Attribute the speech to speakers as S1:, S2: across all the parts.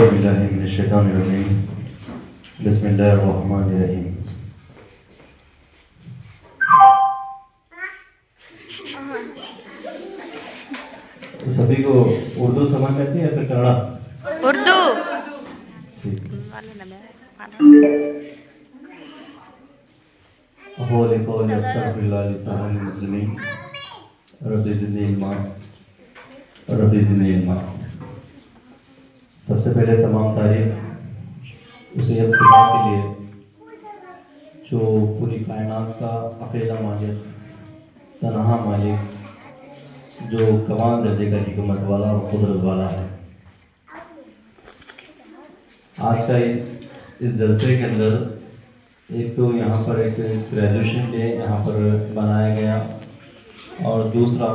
S1: أعوذ بالله من الشيطان الرجيم بسم الله الرحمن الرحیم. سبھی کو اردو سمجھ میں آتی ہے یا پھر کنڑا؟
S2: اردو.
S1: قول استغفر اللہ لسائر المسلمین رب زدنی علما رب زدنی علما. سب سے پہلے تمام تعریف اسے خدا کے لیے جو پوری کائنات کا اکیلا مالک، تنہا مالک، جو کمال درجے کا حکمت والا اور قدرت والا ہے. آج کا اس جلسے کے اندر ایک تو یہاں پر ایک گریجویشن ڈے یہاں پر بنایا گیا، اور دوسرا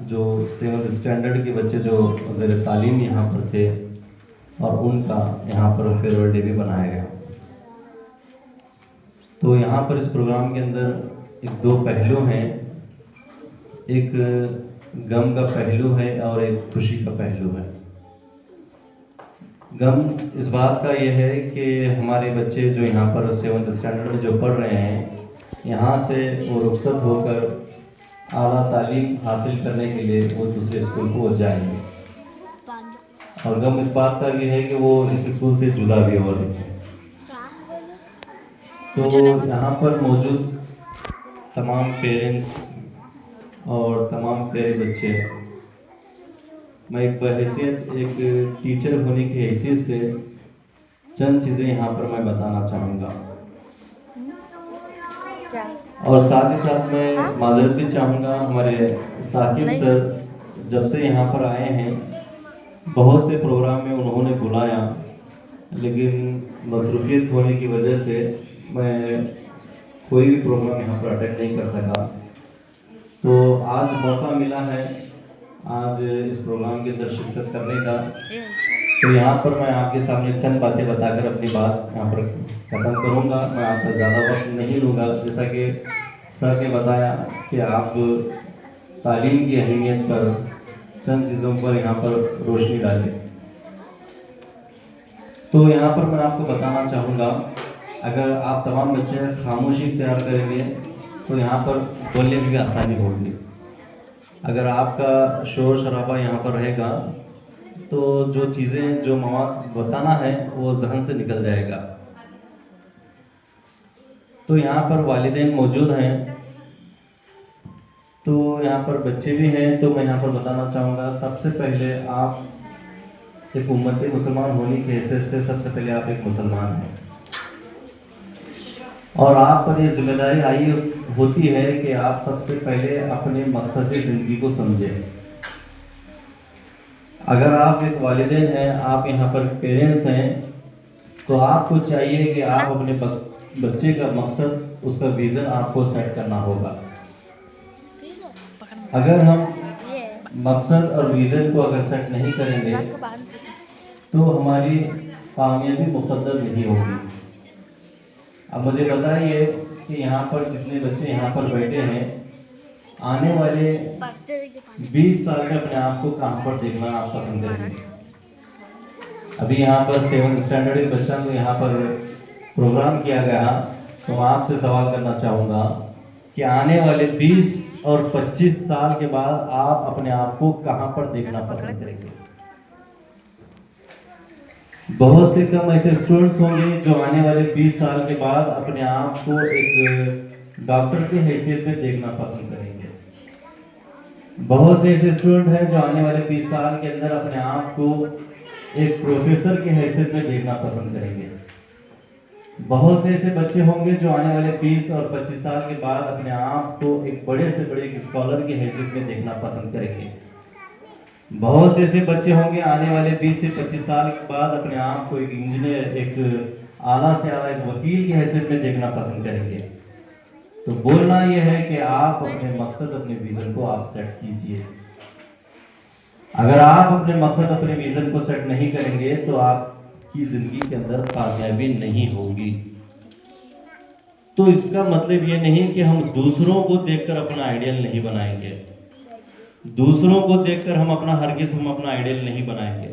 S1: جو 7th اسٹینڈرڈ کے بچے جو زیر تعلیم یہاں پر تھے اور ان کا یہاں پر فیئرویل ڈے بھی بنایا گیا. تو یہاں پر اس پروگرام کے اندر ایک دو پہلو ہیں، ایک غم کا پہلو ہے اور ایک خوشی کا پہلو ہے. غم اس بات کا یہ ہے کہ ہمارے بچے جو یہاں پر 7th اسٹینڈرڈ میں جو پڑھ رہے ہیں، یہاں سے وہ رخصت ہو کر اعلیٰ تعلیم حاصل کرنے کے لیے وہ دوسرے اسکول کو جائیں گے، اور غم اس بات کا یہ ہے کہ وہ اس اسکول سے جدا بھی ہو رہے ہیں. تو یہاں پر موجود تمام پیرنٹس اور تمام پیارے بچے، میں ایک بحیثیت ایک ٹیچر ہونے کی حیثیت سے چند چیزیں یہاں پر میں بتانا چاہوں گا، اور ساتھ ہی ساتھ میں معذرت بھی چاہوں گا. ہمارے ثاقب سر جب سے یہاں پر آئے ہیں بہت سے پروگرام میں انہوں نے بلایا، لیکن مصروفیت ہونے کی وجہ سے میں کوئی بھی پروگرام یہاں پر اٹینڈ نہیں کر سکا. تو آج موقع ملا ہے آج اس پروگرام کے اندر شرکت کرنے کا، تو یہاں پر میں آپ کے سامنے چند باتیں بتا کر اپنی بات یہاں پر ختم کروں گا. میں آپ کا زیادہ وقت نہیں لوں گا. جیسا کہ سر نے بتایا کہ آپ تعلیم کی اہمیت پر چند چیزوں پر یہاں پر روشنی ڈالیں. تو یہاں پر میں آپ کو بتانا چاہوں گا، اگر آپ تمام بچے خاموشی اختیار کریں گے تو یہاں پر بولنے میں بھی آسانی ہوگی. اگر آپ کا شور شرابہ یہاں پر رہے گا تو جو چیزیں جو مواد بتانا ہے وہ ذہن سے نکل جائے گا. تو یہاں پر والدین موجود ہیں، تو یہاں پر بچے بھی ہیں. تو میں یہاں پر بتانا چاہوں گا، سب سے پہلے آپ ایک امت مسلمان ہونے کی حیثیت سے سب سے پہلے آپ ایک مسلمان ہیں، اور آپ پر یہ ذمہ داری آئی ہوتی ہے کہ آپ سب سے پہلے اپنے مقصد زندگی کو سمجھیں. اگر آپ ایک والدین ہیں، آپ یہاں پر پیرنٹس ہیں، تو آپ کو چاہیے کہ آپ اپنے بچے کا مقصد، اس کا ویژن آپ کو سیٹ کرنا ہوگا. اگر ہم مقصد اور ویژن کو اگر سیٹ نہیں کریں گے تو ہماری کامیابی مقدر نہیں ہوگی. اب مجھے بتائیے کہ یہاں پر جتنے بچے یہاں پر بیٹھے ہیں، آنے والے 20 سال میں اپنے آپ کو کہاں پر دیکھنا آپ پسند کریں گے؟ ابھی یہاں پر 7th اسٹینڈرڈ کے بچوں کو یہاں پر پروگرام کیا گیا، تو میں آپ سے سوال کرنا چاہوں گا کہ آنے والے 20 اور 25 سال کے بعد آپ اپنے آپ کو کہاں پر دیکھنا پسند کریں گے؟ بہت سے کم ایسے اسٹوڈنٹس ہوں گے جو آنے والے 20 سال کے بعد اپنے آپ کو ایک ڈاکٹر کی حیثیت میں دیکھنا پسند کریں گے. بہت سے ایسے اسٹوڈنٹ ہیں جو آنے والے 20 سال کے اندر اپنے آپ کو ایک پروفیسر کی حیثیت میں دیکھنا پسند کریں گے. بہت سے ایسے بچے ہوں گے جو آنے والے 20 اور 25 سال کے بعد اپنے آپ کو ایک بڑے سے بڑے اسکالر کی حیثیت میں دیکھنا پسند کریں گے. بہت سے ایسے بچے ہوں گے آنے والے 20 سے 25 سال کے بعد اپنے آپ کو ایک انجینئر، ایک اعلیٰ سے اعلیٰ ایک وکیل کی حیثیت میں دیکھنا پسند کریں گے. تو بولنا یہ ہے کہ آپ اپنے مقصد، اپنے ویژن کو آپ سیٹ کیجئے. اگر آپ اپنے مقصد، اپنے ویژن کو سیٹ نہیں کریں گے تو آپ کی زندگی کے اندر کامیابی نہیں ہوگی. تو اس کا مطلب یہ نہیں کہ ہم دوسروں کو دیکھ کر اپنا آئیڈیل نہیں بنائیں گے، دوسروں کو دیکھ کر ہم اپنا آئیڈیل نہیں بنائیں گے.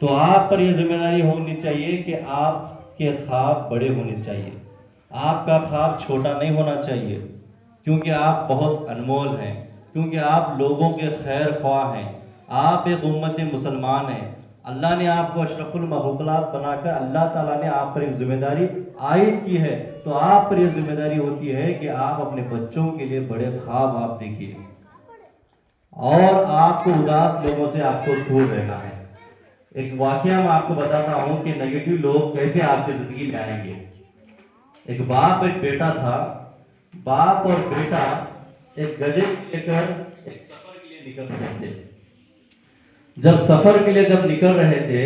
S1: تو آپ پر یہ ذمہ داری ہونی چاہیے کہ آپ کے خواب بڑے ہونے چاہیے، آپ کا خواب چھوٹا نہیں ہونا چاہیے، کیونکہ آپ بہت انمول ہیں، کیونکہ آپ لوگوں کے خیر خواہ ہیں، آپ ایک امت مسلمان ہیں۔ اللہ نے آپ کو اشرف المخلوقات بنا کر اللہ تعالیٰ نے آپ پر ایک ذمہ داری عائد کی ہے، تو آپ پر یہ ذمہ داری ہوتی ہے کہ آپ اپنے بچوں کے لیے بڑے خواب آپ دیکھیے، اور آپ کو اداس لوگوں سے آپ کو دور رہنا ہے۔ ایک واقعہ میں آپ کو بتاتا ہوں کہ نیگیٹو لوگ کیسے آپ کی زندگی میں آئیں گے۔ ایک باپ ایک بیٹا تھا، باپ اور بیٹا ایک گدھے لے کر ایک سفر کے لیے نکل رہے تھے۔ جب سفر کے لیے جب نکل رہے تھے،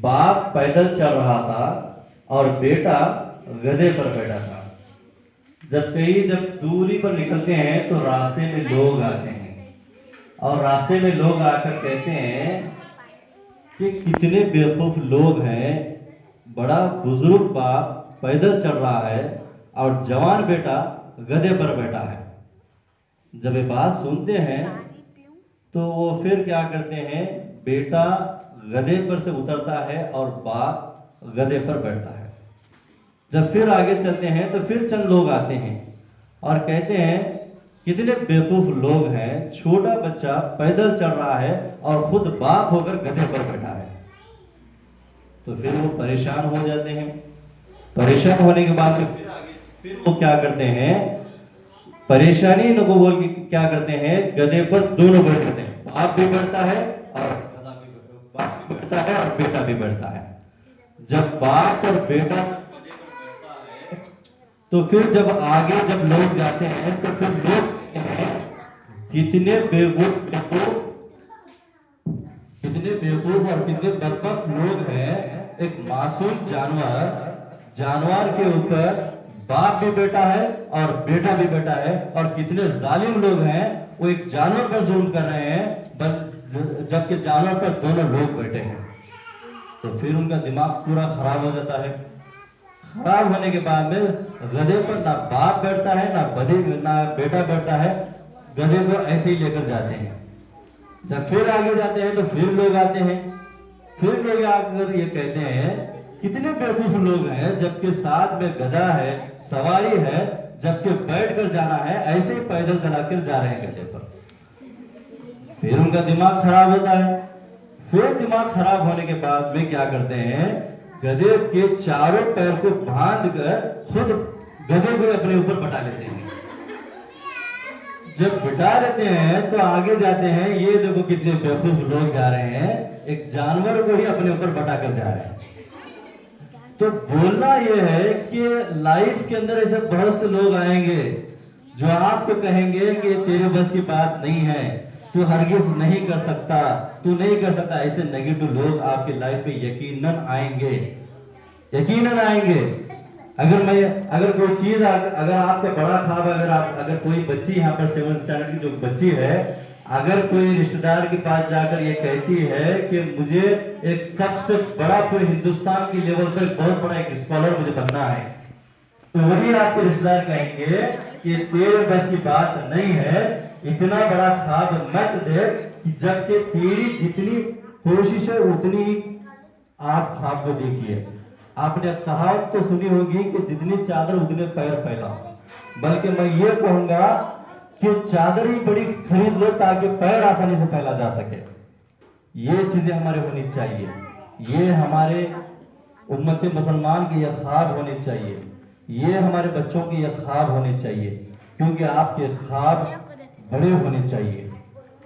S1: باپ پیدل چل رہا تھا اور بیٹا گدھے پر بیٹھا تھا۔ جب دوری پر نکلتے ہیں تو راستے میں لوگ آتے ہیں، اور راستے میں لوگ آ کر کہتے ہیں کہ کتنے بیوقوف لوگ ہیں، بڑا بزرگ باپ پیدل چل رہا ہے اور جوان بیٹا گدھے پر بیٹھا ہے۔ جب یہ بات سنتے ہیں تو وہ پھر کیا کرتے ہیں، بیٹا گدھے پر سے اترتا ہے اور باپ گدھے پر بیٹھتا ہے۔ جب پھر آگے چلتے ہیں تو پھر چند لوگ آتے ہیں اور کہتے ہیں کتنے بیوقوف لوگ ہیں، چھوٹا بچہ پیدل چل رہا ہے اور خود باپ ہو کر گدھے پر بیٹھا ہے۔ تو پھر وہ پریشان ہو جاتے ہیں۔ پریشان ہونے کے بعد پھر وہ کیا کرتے ہیں، پریشانی کو بول کے کیا کرتے ہیں، گدھے پر دونوں بیٹھتے ہیں، باپ بھی بیٹھتا ہے اور گدھا بھی بیٹھتا ہے اور بیٹا بھی بیٹھتا ہے۔ جب باپ اور بیٹا تو پھر جب آگے جب لوگ جاتے ہیں تو پھر لوگ کتنے بیوقوف اور کتنے بدبخت لوگ ہیں، ایک معصوم جانور کے اوپر باپ بھی بیٹا ہے اور بیٹا بھی بیٹا ہے، اور کتنے ظالم لوگ ہیں، وہ ایک جانور پر ظلم کر رہے ہیں جبکہ جانور پر دونوں لوگ بیٹھے ہیں۔ تو پھر ان کا دماغ پورا خراب ہو جاتا ہے۔ خراب ہونے کے بعد میں گدھے پر نہ باپ بیٹھتا ہے نہ بیٹا بیٹھتا ہے، گدھے کو ایسے ہی لے کر جاتے ہیں۔ جب پھر آگے جاتے ہیں تو پھر لوگ آتے ہیں، پھر لوگ آ کر یہ کہتے ہیں کتنے بیوقوف لوگ ہیں، جبکہ ساتھ میں گدھا ہے، سواری ہے، جبکہ بیٹھ کر جانا ہے، ایسے ہی پیدل چلا کر جا رہے ہیں گدھے پر۔ پھر ان کا دماغ خراب ہوتا ہے۔ پھر دماغ خراب ہونے کے بعد میں کیا کرتے ہیں، گدھے کے چاروں پیر کو باندھ کر خود گدھے کو اپنے اوپر بٹھا لیتے ہیں۔ جب بٹھا لیتے ہیں تو آگے جاتے ہیں، یہ دیکھو کتنے بیوقوف لوگ جا رہے ہیں، ایک جانور کو ہی اپنے اوپر بٹھا کر جا رہے ہیں۔ تو بولنا یہ ہے کہ لائف کے اندر ایسے بہت سے لوگ آئیں گے جو آپ کو کہیں گے کہ تیرے بس کی بات نہیں ہے، تو ہرگز نہیں کر سکتا، تو نہیں کر سکتا۔ ایسے نیگیٹو لوگ آپ کی لائف میں یقیناً آئیں گے، یقیناً آئیں گے۔ اگر کوئی چیز، اگر آپ کا بڑا خواب، اگر کوئی بچی یہاں پر 7 اسٹینڈرڈ کی جو بچی ہے، اگر کوئی رشتہ دار کے پاس جا کر یہ کہتی ہے کہ مجھے ایک سب سے بڑا پورے ہندوستان کی لیول پر بہت بڑا ایک اسکالر مجھے بننا ہے، تو وہی آپ کے رشتہ دار کہیں گے کہ تیرے بس کی بات نہیں ہے، اتنا بڑا خواب مت دیکھ، جبکہ تیری جتنی کوشش ہے اتنی آپ خواب کو دیکھیے۔ آپ نے کہاوت تو سنی ہوگی کہ جتنی چادر اتنے پیر پھیلاؤ، بلکہ میں یہ کہوں گا کہ چادر ہی بڑی خرید لو تاکہ پیر آسانی سے پھیلا جا سکے۔ یہ چیزیں ہمارے ہونی چاہیے، یہ ہمارے امت مسلمان کے یہ خواب ہونے چاہیے، یہ ہمارے بچوں کے یہ خواب ہونے چاہیے، کیونکہ آپ کے خواب بڑے ہونے چاہیے،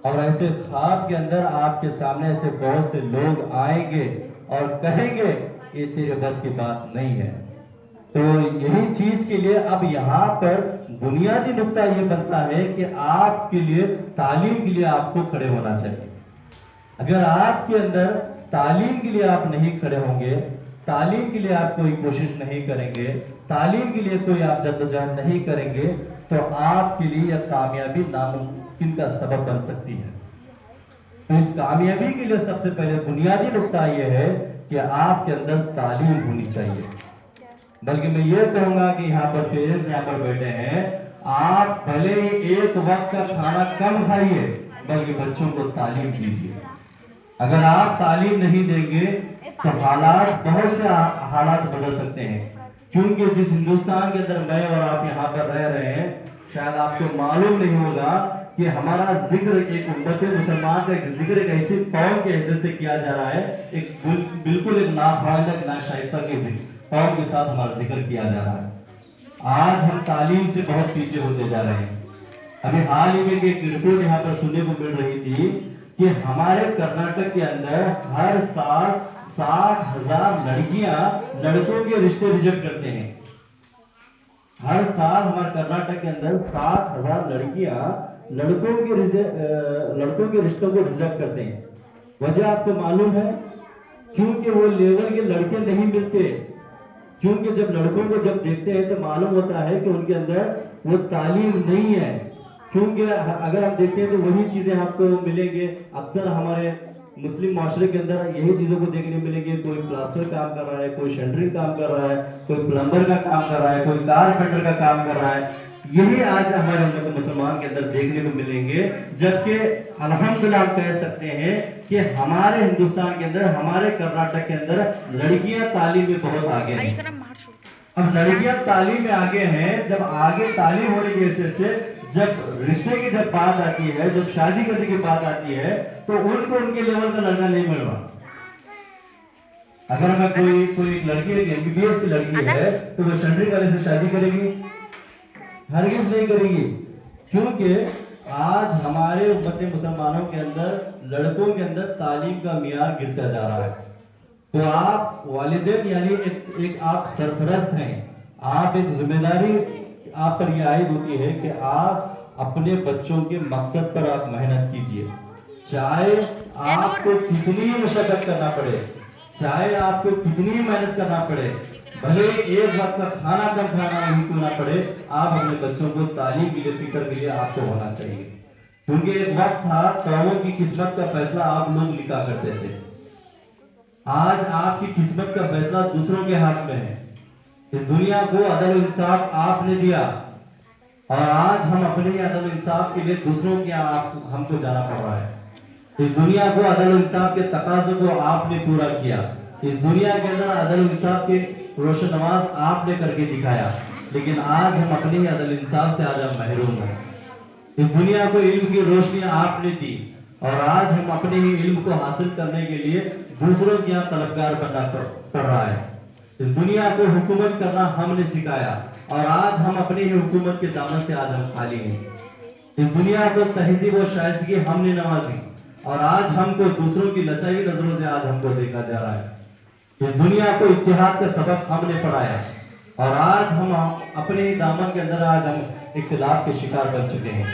S1: اور ایسے خواب کے اندر آپ کے سامنے ایسے بہت سے لوگ آئیں گے اور کہیں گے کہ تیرے بس کی بات نہیں ہے۔ تو یہی چیز کے لیے اب یہاں پر بنیادی نقطہ یہ بنتا ہے کہ آپ کے لیے تعلیم کے لیے آپ کو کھڑے ہونا چاہیے۔ اگر آپ کے اندر تعلیم کے لیے آپ نہیں کھڑے ہوں گے، تعلیم کے لیے آپ کوئی کوشش نہیں کریں گے، تعلیم کے لیے کوئی آپ جدوجہد نہیں کریں گے، تو آپ کے لیے یہ کامیابی ناممکن کا سبب بن سکتی ہے۔ تو اس کامیابی کے لیے سب سے پہلے بنیادی نقطہ یہ ہے کہ آپ کے اندر تعلیم ہونی چاہیے۔ بلکہ میں یہ کہوں گا کہ یہاں پر پیرنٹس یہاں پر بیٹھے ہیں، آپ بھلے ہی ایک وقت کا کھانا کم کھائیے، بلکہ بچوں کو تعلیم دیجیے۔ اگر آپ تعلیم نہیں دیں گے تو حالات بہت سے حالات بدل سکتے ہیں، کیونکہ جس ہندوستان کے اندر میں اور آپ یہاں پر رہ رہے ہیں، شاید آپ کو معلوم نہیں ہوگا کہ ہمارا ذکر ایک امت مسلمان کا ایک ذکر ایک ایسی قوم کے حیثیت سے کیا جا رہا ہے، ایک بالکل ایک ناخواندہ ناشائستہ کے قوم کے ساتھ ہمارا ذکر کیا جا رہا ہے۔ آج ہم تعلیم سے بہت پیچھے ہوتے جا رہے ہیں۔ ابھی حال ہی میں ایک رپورٹ یہاں پر سننے کو مل رہی تھی کہ ہمارے کرناٹک کے اندر ہر سال 60,000 لڑکیاں لڑکوں کے رشتے ریجیکٹ کرتے ہیں۔ ہر سال ہمارے کرناٹک کے اندر 60,000 لڑکیاں لڑکوں کے رشتوں کو ریجیکٹ کرتے ہیں۔ وجہ آپ کو معلوم ہے؟ کیونکہ وہ لیول کے لڑکے نہیں ملتے، کیونکہ جب لڑکوں کو جب دیکھتے ہیں تو معلوم ہوتا ہے کہ ان کے اندر وہ تعلیم نہیں ہے، کیونکہ اگر ہم دیکھیں تو وہی چیزیں آپ کو ملیں گے۔ اکثر ہمارے مسلم معاشرے کے اندر یہی چیزوں کو دیکھنے ملیں گے، کوئی پلاسٹر کام کر رہا ہے، کوئی شٹرنگ کام کر رہا ہے، کوئی پلمبر کا کام کر رہا ہے، کوئی کارپینٹر کا کام کر رہا ہے۔ یہی آج ہمارے امت مسلمان کے اندر دیکھنے کو ملیں گے، جبکہ الحمدللہ ہم کہہ سکتے ہیں کہ ہمارے ہندوستان کے اندر، ہمارے کرناٹک کے اندر لڑکیاں تعلیم میں بہت آگے ہیں۔ اب لڑکیاں تعلیم میں آگے ہیں، جب آگے تعلیم ہونے کی حیثیت سے جب رشتے کی جب بات آتی ہے، جب شادی کرنے کی بات آتی ہے، تو ان کو ان کے لیول کا لڑکا نہیں مل رہا۔ اگر ہمیں کوئی لڑکی MBBS کی لڑکی ہے تو وہ شنڈری والے سے شادی کرے گی؟ ہرگز نہیں کرے گی، کیونکہ آج ہمارے امت مسلمانوں کے اندر لڑکوں کے اندر تعلیم کا معیار گرتا جا رہا ہے۔ تو آپ والدین یعنی ایک آپ سرپرست ہیں، آپ ایک ذمہ داری آپ پر یہ عائد ہوتی ہے کہ آپ اپنے بچوں کے مقصد پر آپ محنت کیجئے، چاہے آپ کو کتنی مشقت کرنا پڑے، چاہے آپ کو کتنی محنت کرنا پڑے، بھلے ایک وقت کا کھانا کم کھانا نہیں کیوں پڑے، آپ اپنے بچوں کو تعلیم کے لیے فکر کے لیے آپ کو ہونا چاہیے، کیونکہ ایک وقت تھا قوموں کی قسمت کا فیصلہ آپ لوگ لکھا کرتے تھے۔ آج آپ کی قسمت کا فیصلہ دوسروں کے ہاتھ میں ہے۔ اس دنیا کو عدل و انصاف آپ نے دیا، اور آج ہم اپنے عدل و انصاف کے لیے دوسروں کے ہم کو جانا پڑ رہا ہے۔ اس دنیا کو عدل و انصاف کے تقاضوں کو آپ نے پورا کیا، اس دنیا کے اندر عدل و انصاف کے روشن نماز آپ نے کر کے دکھایا، لیکن آج ہم اپنے ہی عدل و انصاف سے آج ہم محروم ہیں۔ اس دنیا کو علم کی روشنی آپ نے دی، اور آج ہم اپنے ہی علم کو حاصل کرنے کے لیے دوسروں کے یہاں طلبگار بننا پڑ رہا ہے۔ اس دنیا کو حکومت کرنا ہم نے سکھایا، اور آج ہم اپنی ہی حکومت کے دامن سے آج ہم خالی ہیں۔ اس دنیا کو تہذیب و شائستگی ہم نے نوازی، اور آج ہم کو دوسروں کی لچائی نظروں سے آج ہم کو دیکھا جا رہا ہے۔ اس دنیا کو اتحاد کا سبق ہم نے پڑھایا، اور آج ہم اپنے ہی دامن کے اندر آج ہم اختلاف کے شکار بن چکے ہیں۔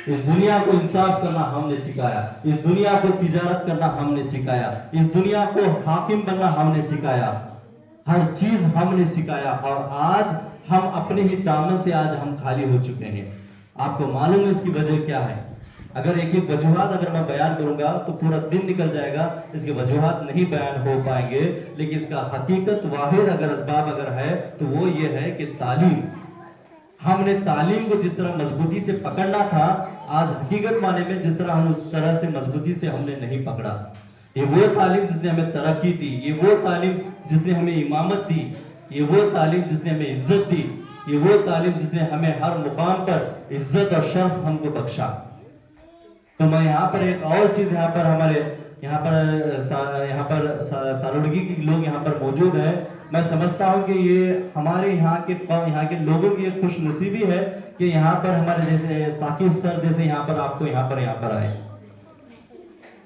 S1: اس دنیا کو انصاف کرنا ہم نے سکھایا، اس دنیا کو تجارت کرنا ہم نے سکھایا، اس دنیا کو حاکم بننا ہم نے سکھایا، ہر چیز ہم نے سکھایا، اور آج ہم اپنے ہی دامن سے آج ہم خالی ہو چکے ہیں۔ آپ کو معلوم ہے اس کی وجہ کیا ہے؟ اگر ایک ایک وجوہات اگر میں بیان کروں گا تو پورا دن نکل جائے گا، اس کے وجوہات نہیں بیان ہو پائیں گے، لیکن اس کا حقیقت واحد اگر اسباب اگر ہے تو وہ یہ ہے کہ تعلیم۔ ہم نے تعلیم کو جس طرح مضبوطی سے پکڑنا تھا، آج حقیقت معنی میں جس طرح ہم اس طرح سے مضبوطی سے ہم نے نہیں پکڑا۔ یہ وہ تعلیم جس نے ہمیں ترقی دی، یہ وہ تعلیم جس نے ہمیں امامت دی، یہ وہ تعلیم جس نے ہمیں عزت دی، یہ وہ تعلیم جس نے ہمیں ہر مقام پر عزت اور شرف ہم کو بخشا۔ تو میں یہاں پر ایک اور چیز یہاں پر ہمارے یہاں پر سالوڑگی کے لوگ یہاں پر موجود ہیں، میں سمجھتا ہوں کہ یہ ہمارے یہاں کے لوگوں کی ایک خوش نصیبی ہے کہ یہاں پر ہمارے جیسے ثاقب سر جیسے یہاں پر آپ کو یہاں پر آئے۔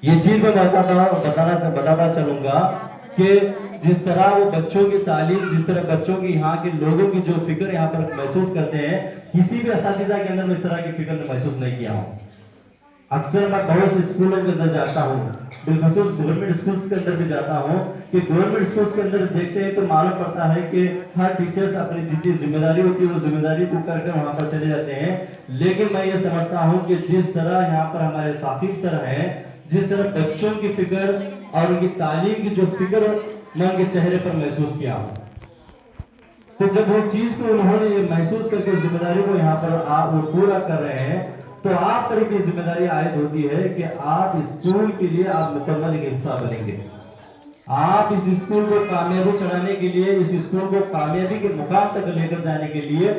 S1: یہ چیز میں بتاتا چلوں گا کہ جس طرح وہ بچوں کی تعلیم، جس طرح بچوں کی یہاں کے لوگوں کی جو فکر یہاں پر محسوس کرتے ہیں، کسی بھی اساتذہ کے اندر میں اس طرح کی فکر میں محسوس نہیں کیا ہوں۔ اکثر میں بہت سے اسکولوں کے اندر جاتا ہوں، بالخصوص گورنمنٹ اسکولز کے اندر بھی جاتا ہوں، کہ گورنمنٹ اسکولز کے اندر دیکھتے ہیں تو معلوم پڑتا ہے کہ ہر ٹیچرز اپنی جتنی ذمہ داری ہوتی ہے وہ ذمہ داری کو کر کر وہاں پر چلے جاتے ہیں، لیکن میں یہ سمجھتا ہوں کہ جس طرح یہاں پر ہمارے ثاقب سر ہیں، جس طرح بچوں کی فکر اور ان کی تعلیم کی جو فکر میں ان کے چہرے پر محسوس کیا ہوں، تو جب وہ چیز کو انہوں نے یہ محسوس کر کے ذمہ داری کو یہاں پر وہ پورا کر رہے ہیں، تو آپ پر بھی ذمہ داری عائد ہوتی ہے کہ آپ اسکول کے لیے آپ مکمل ایک حصہ بنیں گے. آپ اس اسکول کو کامیابی چڑھانے کے لیے، اس اسکول کو کامیابی کے مقام تک لے کر جانے کے لیے،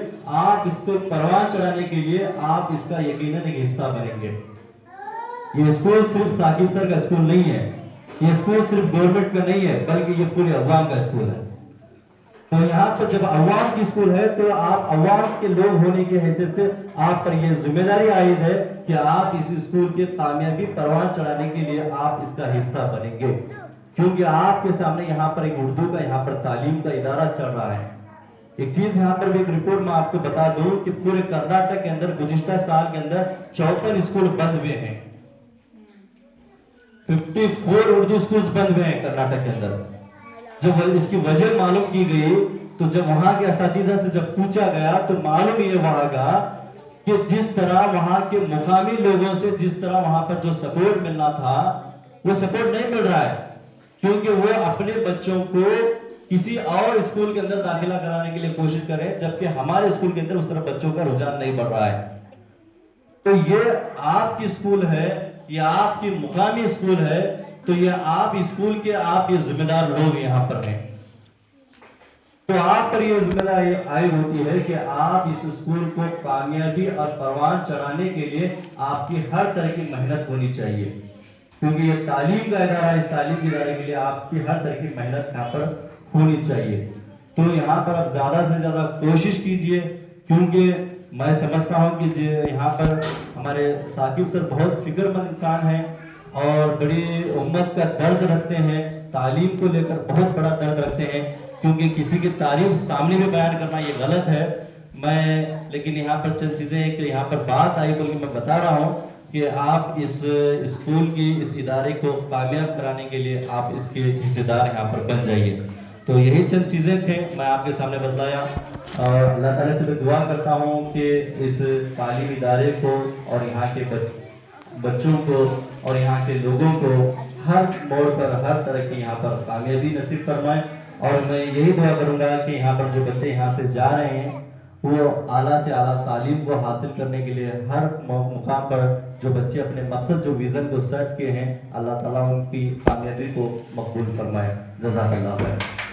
S1: آپ اس کو پروان چڑھانے کے لیے آپ اس کا یقیناً ایک حصہ بنیں گے. یہ اسکول صرف ثاقب سر کا اسکول نہیں ہے، یہ اسکول صرف گورنمنٹ کا نہیں ہے، بلکہ یہ پورے عوام کا اسکول ہے. تو یہاں پر جب عوام کی اسکول ہے تو آپ عوام کے لوگ ہونے کی حیثیت سے آپ پر یہ ذمہ داری عائد ہے کہ آپ اس اسکول کے کامیابی پروان چڑھانے کے لیے آپ اس کا حصہ بنیں گے. کیونکہ آپ کے سامنے یہاں پر ایک اردو کا یہاں پر تعلیم کا ادارہ چل رہا ہے. ایک چیز یہاں پر بھی ایک رپورٹ میں آپ کو بتا دوں کہ پورے کرناٹک کے اندر گزشتہ سال کے اندر 54 اسکول بند ہوئے ہیں. 54 اردو اسکولز بند ہوئے ہیں کرناٹک کے اندر. جب اس کی وجہ معلوم کی گئی تو جب وہاں کے اساتذہ سے جب پوچھا گیا تو معلوم یہ وہاں کا کہ جس طرح وہاں کے مقامی لوگوں سے جس طرح وہاں پر جو سپورٹ ملنا تھا وہ سپورٹ نہیں مل رہا ہے. کیونکہ وہ اپنے بچوں کو کسی اور اسکول کے اندر داخلہ کرانے کے لیے کوشش کریں، جبکہ ہمارے اسکول کے اندر اس طرح بچوں کا رجحان نہیں بڑھ رہا ہے. تو یہ آپ کی اسکول ہے، یہ آپ کی مقامی اسکول ہے، تو یہ آپ اسکول کے آپ یہ ذمہ دار لوگ یہاں پر ہیں. تو آپ پر یہ ذمہ داری عائد ہوتی ہے کہ آپ اس اسکول کو کامیابی اور پروان چڑھانے کے لیے آپ کی ہر طرح کی محنت ہونی چاہیے. کیونکہ یہ تعلیم کا ادارہ ہے، اس تعلیم کے ادارے کے لیے آپ کی ہر طرح کی محنت یہاں پر ہونی چاہیے. تو یہاں پر آپ زیادہ سے زیادہ کوشش کیجئے، کیونکہ میں سمجھتا ہوں کہ یہاں پر ہمارے ثاقب سر بہت فکر مند انسان ہیں اور بڑی امت کا درد رکھتے ہیں، تعلیم کو لے کر بہت بڑا درد رکھتے ہیں. کیونکہ کسی کی تعریف سامنے میں بیان کرنا یہ غلط ہے. لیکن یہاں پر چند چیزیں کہ یہاں پر بات آئی بلکہ میں بتا رہا ہوں کہ آپ اس اسکول کی اس ادارے کو کامیاب کرانے کے لیے آپ اس کے حصے دار یہاں پر بن جائیے. تو یہی چند چیزیں تھے میں آپ کے سامنے بتلایا، اور اللہ تعالیٰ سے میں دعا کرتا ہوں کہ اس تعلیمی ادارے کو اور یہاں کے بچوں کو اور یہاں کے لوگوں کو ہر موڑ پر ہر طرح کی یہاں پر کامیابی نصیب فرمائے. اور میں یہی دعا کروں گا کہ یہاں پر جو بچے یہاں سے جا رہے ہیں وہ اعلیٰ سے اعلیٰ تعلیم کو حاصل کرنے کے لیے ہر مقام پر جو بچے اپنے مقصد جو ویژن کو سیٹ کیے ہیں، اللہ تعالیٰ ان کی کامیابی کو مقبول فرمائے. جزاک اللہ خیر.